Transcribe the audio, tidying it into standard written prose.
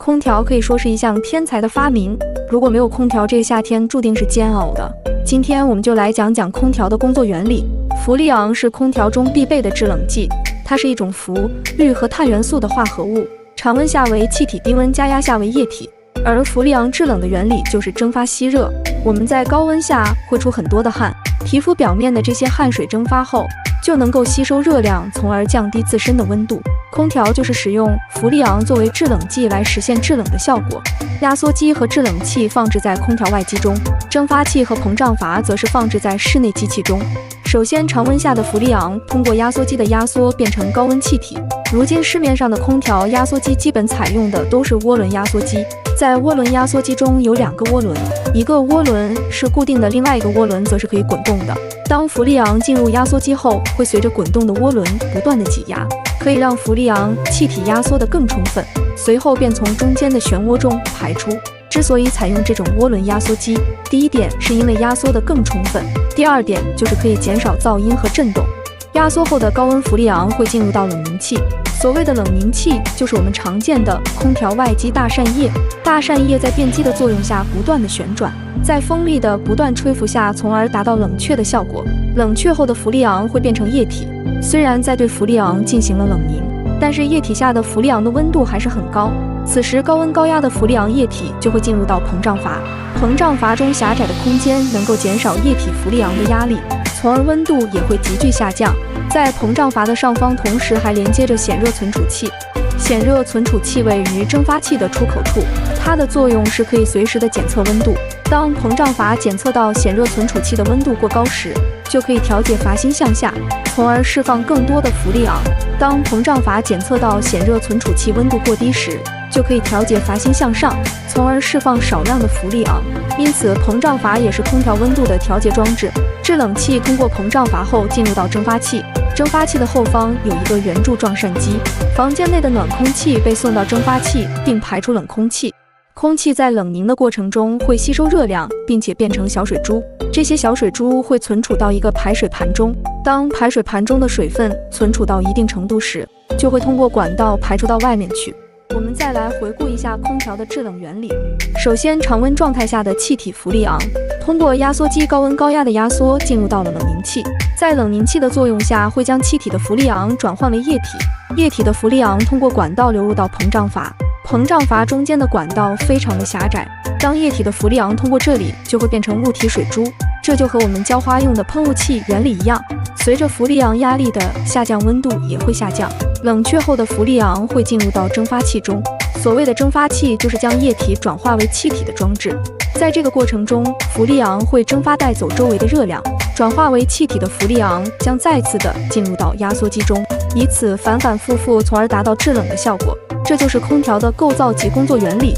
空调可以说是一项天才的发明，如果没有空调，这个夏天注定是煎熬的。今天我们就来讲讲空调的工作原理。氟利昂是空调中必备的制冷剂，它是一种氟、氯和碳元素的化合物，常温下为气体，低温加压下为液体。而氟利昂制冷的原理就是蒸发吸热。我们在高温下会出很多的汗，皮肤表面的这些汗水蒸发后就能够吸收热量，从而降低自身的温度。空调就是使用氟利昂作为制冷剂来实现制冷的效果。压缩机和制冷器放置在空调外机中，蒸发器和膨胀阀则是放置在室内机器中。首先，常温下的氟利昂通过压缩机的压缩变成高温气体。如今市面上的空调压缩机基本采用的都是涡轮压缩机。在涡轮压缩机中有2个涡轮，一个涡轮是固定的，另外一个涡轮则是可以滚动的。当氟利昂进入压缩机后，会随着滚动的涡轮不断的挤压，可以让氟利昂气体压缩得更充分，随后便从中间的漩涡中排出。之所以采用这种涡轮压缩机，第一点是因为压缩得更充分，第二点就是可以减少噪音和震动。压缩后的高温氟利昂会进入到冷凝器。所谓的冷凝器就是我们常见的空调外机大扇叶。大扇叶在电机的作用下不断的旋转，在风力的不断吹拂下，从而达到冷却的效果。冷却后的氟利昂会变成液体，虽然在对氟利昂进行了冷凝，但是液体下的氟利昂的温度还是很高。此时高温高压的氟利昂液体就会进入到膨胀阀，膨胀阀中狭窄的空间能够减少液体氟利昂的压力，从而温度也会急剧下降。在膨胀阀的上方同时还连接着显热存储器，显热存储器位于蒸发器的出口处，它的作用是可以随时的检测温度。当膨胀阀检测到显热存储器的温度过高时，就可以调节阀芯向下，从而释放更多的氟利昂。当膨胀阀检测到显热存储器温度过低时，就可以调节阀芯向上，从而释放少量的氟利昂。因此，膨胀阀也是空调温度的调节装置。制冷器通过膨胀阀后进入到蒸发器，蒸发器的后方有一个圆柱状扇机，房间内的暖空气被送到蒸发器并排出冷空气。空气在冷凝的过程中会吸收热量，并且变成小水珠。这些小水珠会存储到一个排水盘中，当排水盘中的水分存储到一定程度时，就会通过管道排出到外面去。我们再来回顾一下空调的制冷原理。首先，常温状态下的气体氟利昂通过压缩机高温高压的压缩进入到了冷凝器，在冷凝器的作用下会将气体的氟利昂转换为液体，液体的氟利昂通过管道流入到膨胀阀，膨胀阀中间的管道非常的狭窄，当液体的氟利昂通过这里就会变成物体水珠，这就和我们浇花用的喷雾器原理一样。随着氟利昂压力的下降，温度也会下降。冷却后的氟利昂会进入到蒸发器中，所谓的蒸发器就是将液体转化为气体的装置。在这个过程中，氟利昂会蒸发带走周围的热量，转化为气体的氟利昂将再次的进入到压缩机中，以此反反复复，从而达到制冷的效果。这就是空调的构造及工作原理。